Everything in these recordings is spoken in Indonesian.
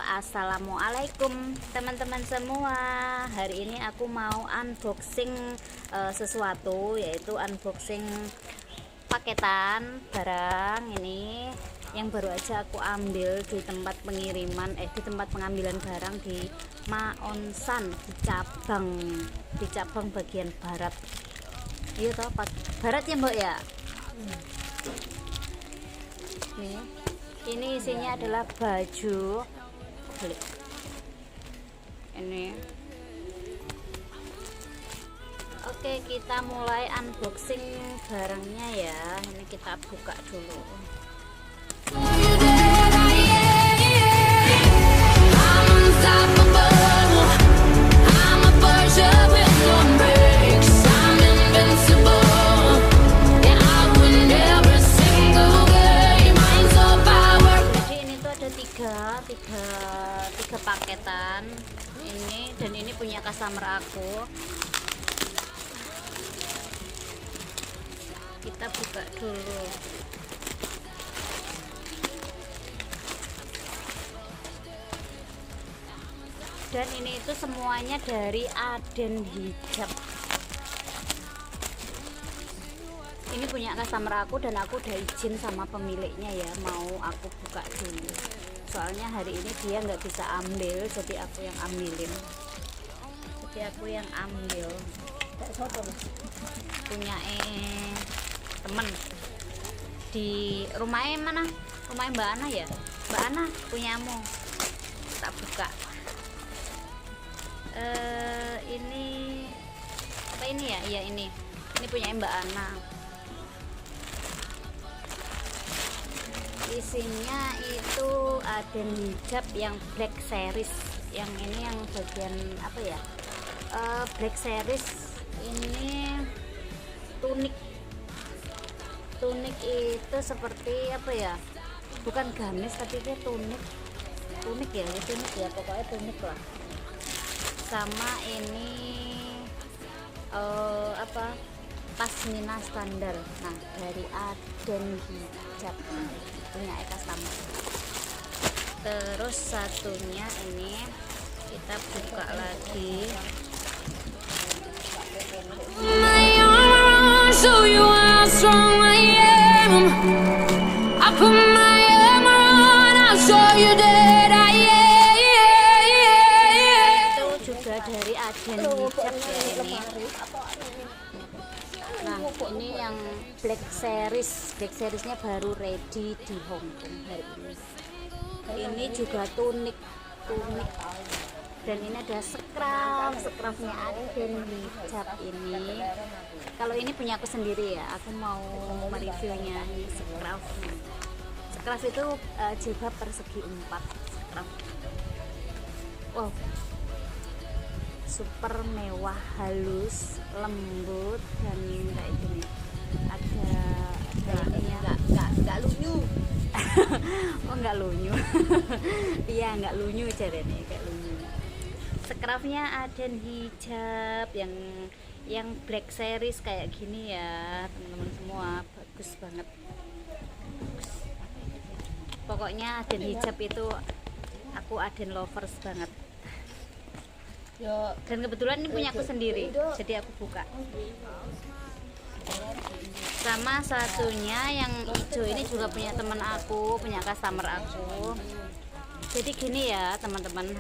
Assalamualaikum teman-teman semua. Hari ini aku mau unboxing sesuatu, yaitu unboxing paketan barang ini yang baru aja aku ambil di tempat pengiriman di tempat pengambilan barang di Maonsan, di cabang bagian barat. Iya toh, barat ya Mbak ya. Ini isinya adalah baju. Ini. Oke, kita mulai unboxing barangnya ya. Ini kita buka dulu. Tiga paketan ini, dan ini punya customer aku. Kita buka dulu. Dan ini itu semuanya dari Aden Hijab. Ini punya customer aku dan aku udah izin sama pemiliknya ya, mau aku buka dulu. Soalnya hari ini dia nggak bisa ambil, jadi aku yang ambilin. Punya temen di rumahnya, mana rumahnya Mbak Ana ya, Mbak Ana punyamu. Tak buka. Ini apa ini ya? Iya, ini punya Mbak Ana. Isinya itu Aden Hijab yang black series. Yang ini yang bagian apa ya, black series. Ini tunik itu seperti apa ya, bukan gamis tapi dia tunik ya, pokoknya tunik lah. Sama ini pasmina standar. Nah, dari Aden Hijab punya customer. Terus satunya ini kita buka lagi. Itu juga dari Aden Hijab ya ini. Nah, ini yang black seriesnya baru ready di Hongkong hari ini. Ini juga tunik, dan ini ada scrufnya Aden Hijab ini. Kalau ini punya aku sendiri ya, aku mau mereviewnya. Ini scruf itu jilbab persegi 4 scruf. Wow, super mewah, halus, lembut, dan kayak gini. Ada ininya, nggak lunyu. Oh, nggak lunyu. Iya, nggak lunyu caranya, kayak lunyu. Scrufnya Aden Hijab yang black series kayak gini ya teman-teman semua, bagus banget. Pokoknya Aden Hijab itu aku Aden lovers banget. Dan kebetulan ini punya aku sendiri, jadi aku buka. Sama satunya yang hijau ini juga punya teman aku, punya customer aku. Jadi gini ya teman-teman,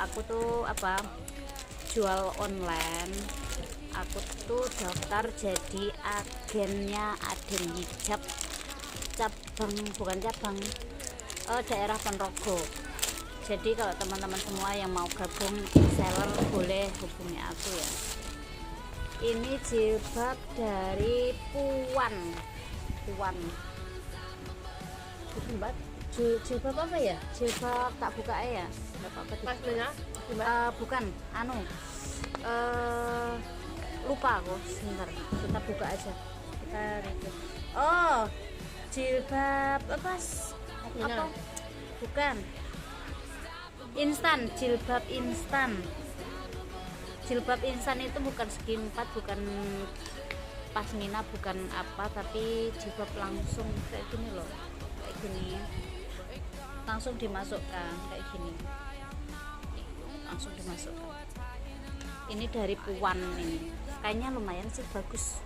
aku tuh jual online. Aku tuh daftar jadi agennya Aden Hijab daerah Ponorogo. Jadi kalau teman-teman semua yang mau gabung seller boleh hubungi aku ya. Ini jilbab dari Puan. Jilbab apa ya? Jilbab tak buka ya? Enggak apa-apa. Bukan, lupa aku. Sebentar, kita buka aja. Kita review. Oh, jilbab apa? Bukan. Instan, jilbab instan. Jilbab instan itu bukan segi 4, bukan pasmina, bukan apa, tapi jilbab langsung kayak gini loh, kayak gini. langsung dimasukkan kayak gini, langsung dimasukkan. Ini dari Puan, ini kayaknya lumayan sih, bagus.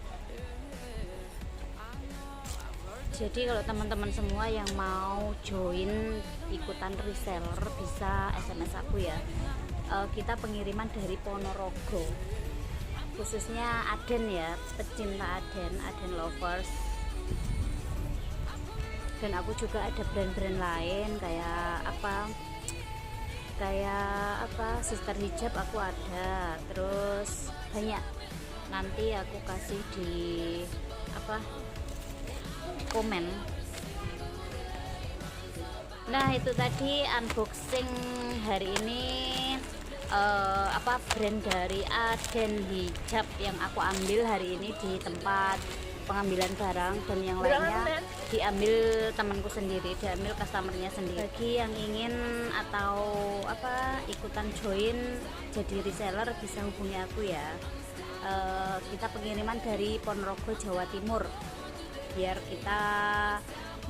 Jadi kalau teman-teman semua yang mau join ikutan reseller bisa SMS aku ya. Kita pengiriman dari Ponorogo, khususnya Aden ya, pecinta Aden lovers. Dan aku juga ada brand-brand lain kayak sister hijab aku ada, terus banyak. Nanti aku kasih di komen. Nah itu tadi unboxing hari ini brand dari Aden hijab yang aku ambil hari ini di tempat pengambilan barang, dan yang lainnya diambil temanku sendiri, diambil customernya sendiri. Bagi yang ingin atau ikutan join jadi reseller bisa hubungi aku ya. Kita pengiriman dari Ponorogo, Jawa Timur, biar kita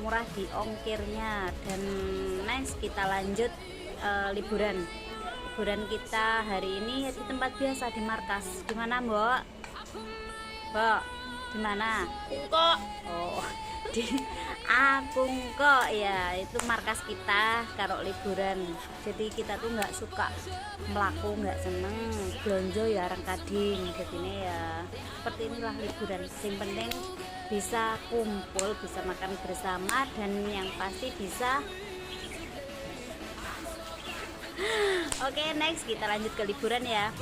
murah di ongkirnya. Dan next kita lanjut liburan kita hari ini di tempat biasa, di markas. Di mana, Mbok? Di mana? Kok? Oh, di Akungko ya, itu markas kita kalau liburan. Jadi kita tuh nggak suka melaku, nggak seneng belanja ya orang kading. Jadi ini ya seperti inilah liburan. Yang penting bisa kumpul, bisa makan bersama, dan yang pasti bisa. Oke, next kita lanjut ke liburan ya.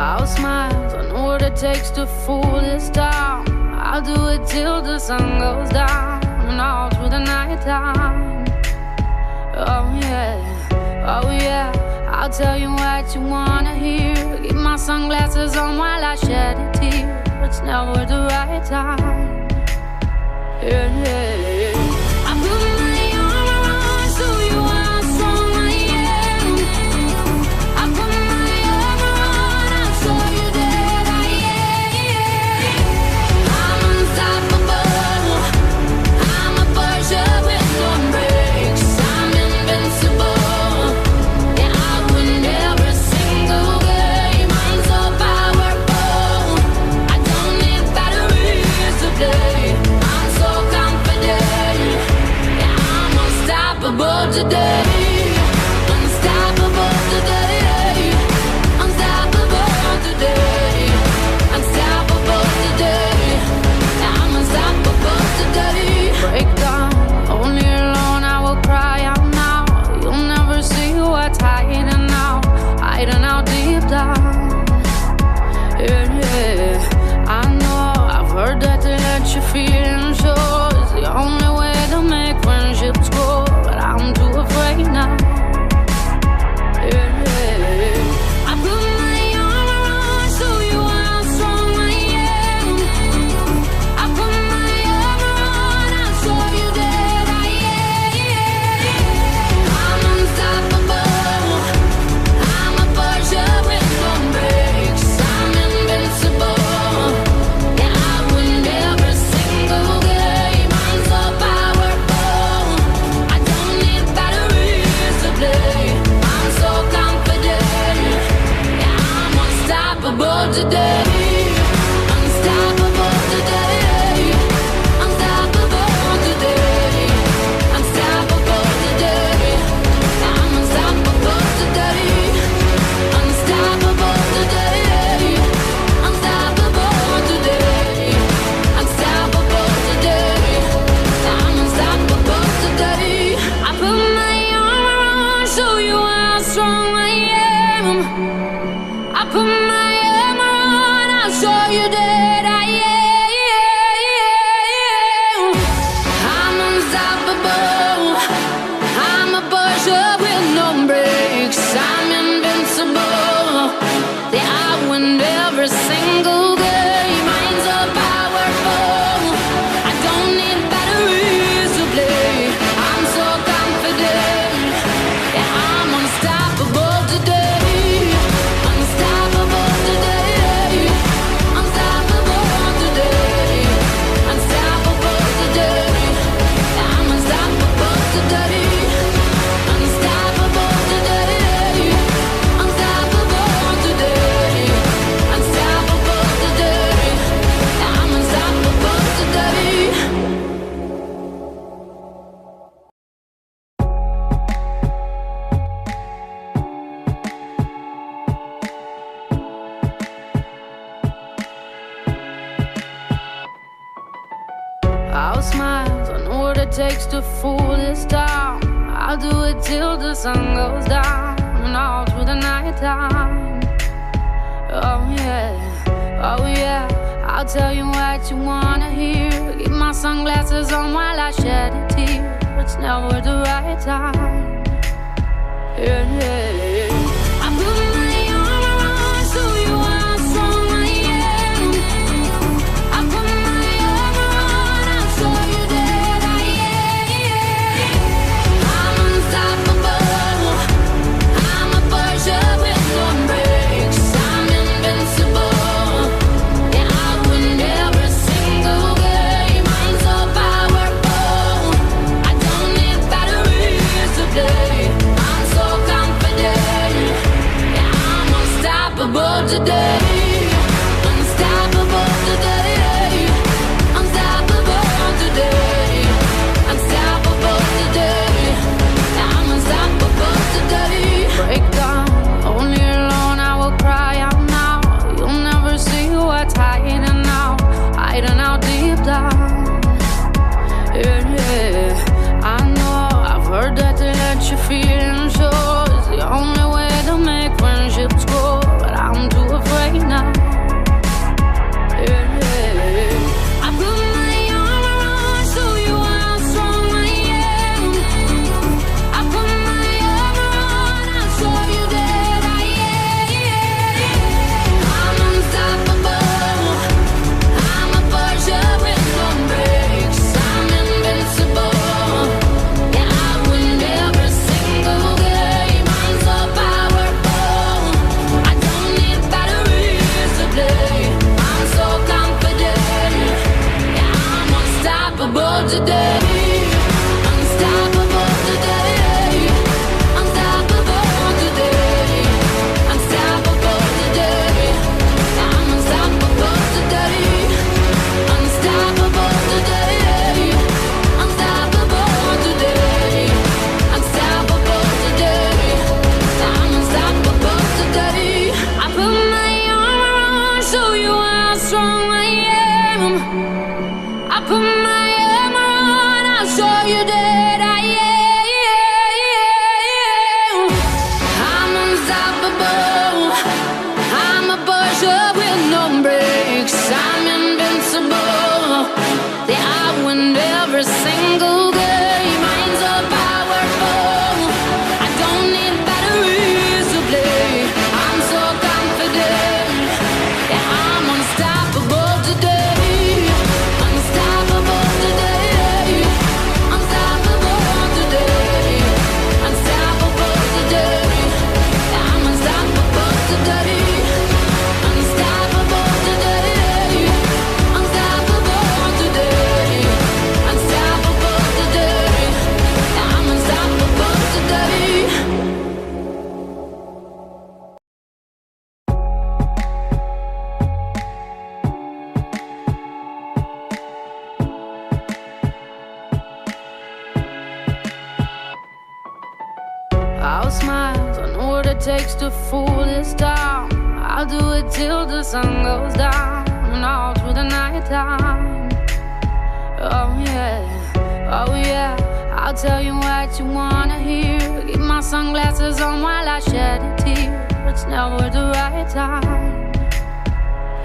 I'll smile, I know what it takes to fool this town. I'll do it till the sun goes down and all through the night time. Oh yeah, I'll tell you what you wanna hear. Keep my sunglasses on while I shed a tear. It's never the right time. Yeah. I put my arm around so you are strong I am. I put my arm around, I saw you that I am. I'm unstoppable. I'm a Porsche with no brakes. I'm invincible. Yeah, I win every single game. I'm so powerful. I don't need batteries today. I'm so confident. Yeah, I'm unstoppable today. Unstoppable today. Unstoppable today. Unstoppable today. Yeah, I'm unstoppable today. Break down, only alone I will cry out now. You'll never see what's hiding out deep down. Yeah, I know, I've heard that to let you feel sure is the only way to make friendships grow, but I'm too afraid now. Yeah, I put my arm around so you are strong I am. I put my arm around, I saw you. I'll smile, I know what it takes to fool this town. I'll do it till the sun goes down and all through the night time. Oh yeah, oh yeah, I'll tell you what you wanna hear. Keep my sunglasses on while I shed a tear. It's never the right time. Yeah, yeah, yeah. I put my arm around so you how strong I am. I put my arm around, I'll show you that I am. I'm unstoppable. I'm a Porsche with no brakes. I'm invincible. Yeah, I win every single game. I'm so powerful. I don't need batteries to play. I'm so confident. Yeah, I'm unstoppable today. Unstoppable today. Unstoppable today. Unstoppable today. Yeah, I'm unstoppable today. Break down, only alone I will cry out now. You'll never see what's hiding out deep down. Yeah, yeah. I know, I've heard that to let your feelings show is the only way to make friendships grow, but I'm too afraid now. Yeah, yeah. I put my arm around, show you how strong I am. I put my arm around, I'll show you that I am. I'm unstoppable. I'm a Porsche with no brakes. I'm invincible. Yeah, I win every single game. I'm so powerful. I don't need batteries to play. I'm so confident. Yeah, I'm unstoppable today. Unstoppable today. Unstoppable today. Unstoppable today. Yeah, I'm unstoppable today. Unstoppable today. Unstoppable today. Unstoppable today. Yeah, I'm unstoppable today. I put my arm around, show you how strong I am. I put my arm around, I'll show you that I am. I'm unstoppable. I'm a Porsche with no brakes. I'm invincible. Yeah, I win every single game. I'm so powerful. I don't need batteries to play. I'm so confident. Yeah, I'm unstoppable today. Unstoppable today. Unstoppable today. Unstoppable today. Yeah, I'm unstoppable today. Unstoppable today. Unstoppable today. Unstoppable today. Yeah, I'm unstoppable today. I'll smile, I know what it takes to fool this town. I'll do it till the sun goes down and all through the night time. Oh yeah, oh yeah, I'll tell you what you wanna hear. Keep my sunglasses on while I shed a tear. It's never the right time.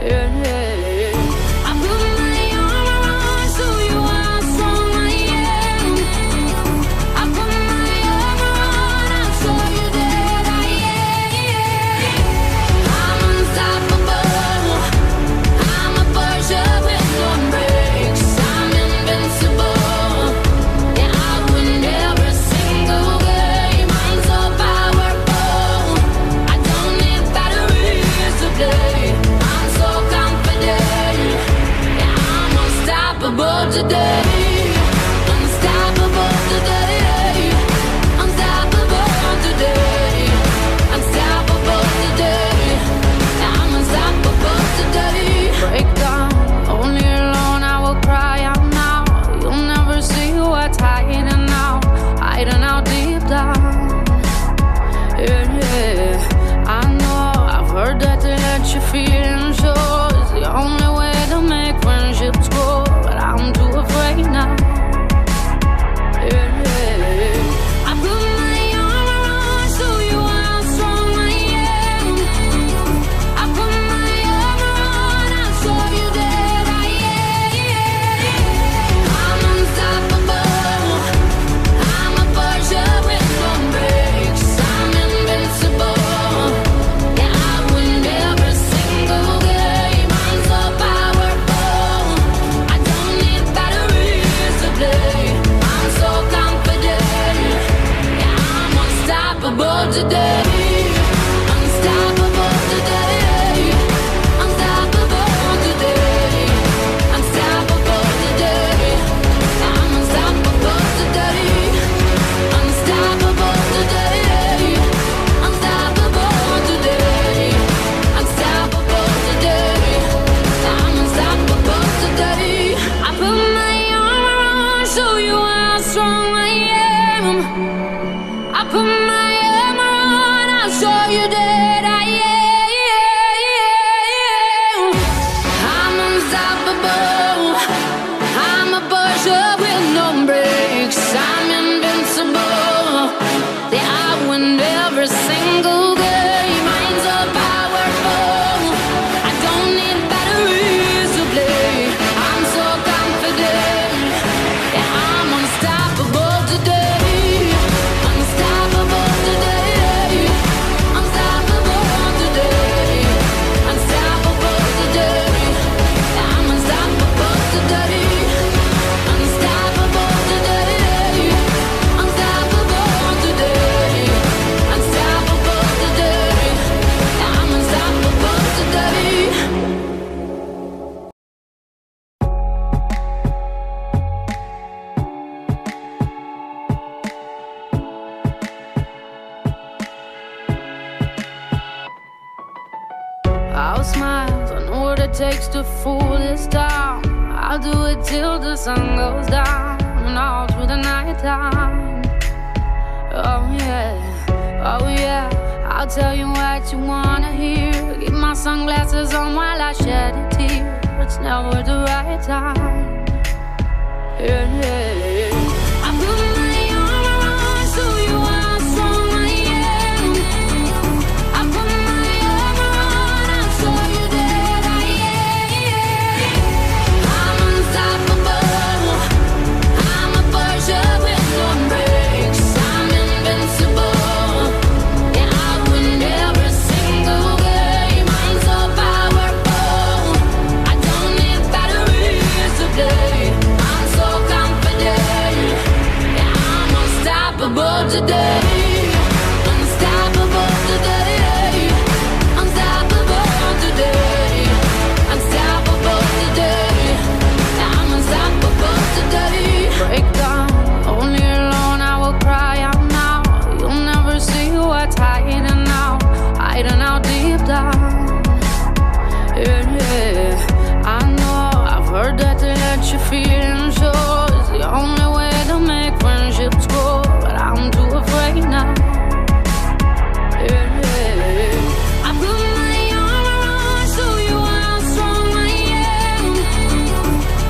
Yeah, yeah, yeah. I put my arm around, show you how strong I am. I put my arm around, I'll show you that I am. I'm unstoppable. I'm a Porsche with no brakes. I'm invincible. Yeah, I win every single game. I'm so powerful. I don't need batteries to play. I'm so confident. show you how strong I am. I put my armor on, I'll show you that I am. I'm unstoppable. I'm a pusher with no brakes. I'm invincible. Yeah, I win every single game. I'm so powerful. I don't need batteries to play. I'm so confident. Yeah, I'm unstoppable today. Unstoppable today. Unstoppable today. Unstoppable today. Yeah, I'm unstoppable today. Unstoppable today. Unstoppable today. Unstoppable today. Yeah, I'm unstoppable today. I'll smile, I know what it takes to fool this town. I'll do it till the sun goes down and all through the night time. Oh yeah, I'll tell you what you wanna hear. Keep my sunglasses on while I shed a tear. It's never the right time. Yeah. I put my armor on, show you how strong I am. I put my armor on, I'll show you that I am. I'm unstoppable. I'm a pusher with no brakes. I'm invincible. Yeah, I win every single game. I'm so powerful. I don't need batteries to play. I'm so confident. Yeah, I'm unstoppable today. Unstoppable today. Unstoppable today. Unstoppable today. Yeah, I'm unstoppable today. Break down, only alone I will cry out now. You'll never see what's hiding out deep down. Yeah, I know I've heard that to let your feelings show is the only way to make friendships grow, but I'm too afraid now. Yeah, I put my armor on, show you how strong I am.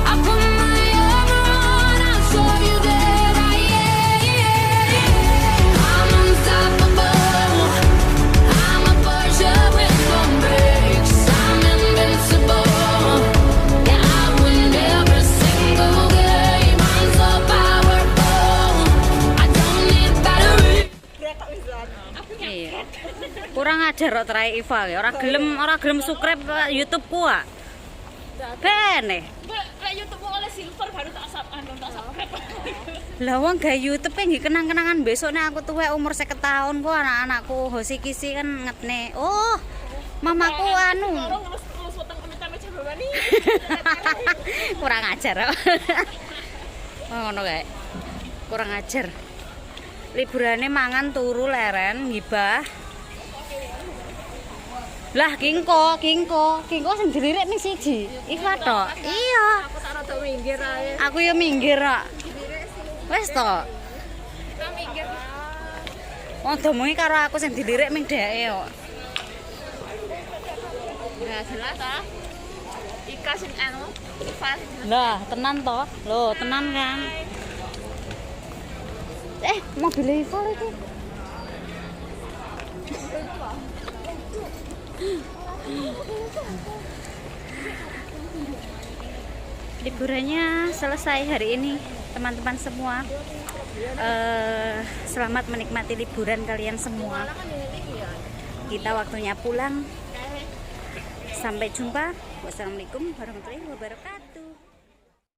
I put my armor on, I'll show you that I am. I'm unstoppable. I'm a pusher with no brakes. I'm invincible. Yeah, I win every single game. I'm so powerful. I don't need batteries. Iya. Kurang ajar kok terakhir Iva ya. Ora gelem subscribe YouTube ku ah. Bene. Lek YouTube oleh silver baru tak subscribe. Lah wong gawe YouTube nggih kenang-kenangan besok nek aku tuwek umur 50 tahun ku anak-anakku hosi kisi kan ngetne. Oh, mamaku anu. Terus weteng amit-amit jabani. Kurang ajar kok. Oh, ngono kae. Kurang ajar. Liburane mangan turu leren ngibah. Lah kingko sing dilirik ning siji. Iva tok. Iya. Aku tak rada minggir ae. Aku ya minggir kok. Wes to. Kita minggir. Wong domongi karo aku sing dilirik ming dheke kok. Ya jelas ah. Ika sing anu, Ivan. Lah, tenan to? Loh, tenan kan. Mobil Iva iki. Liburannya selesai hari ini, teman-teman semua. Selamat menikmati liburan kalian semua. Kita waktunya pulang. Sampai jumpa. Wassalamualaikum warahmatullahi wabarakatuh.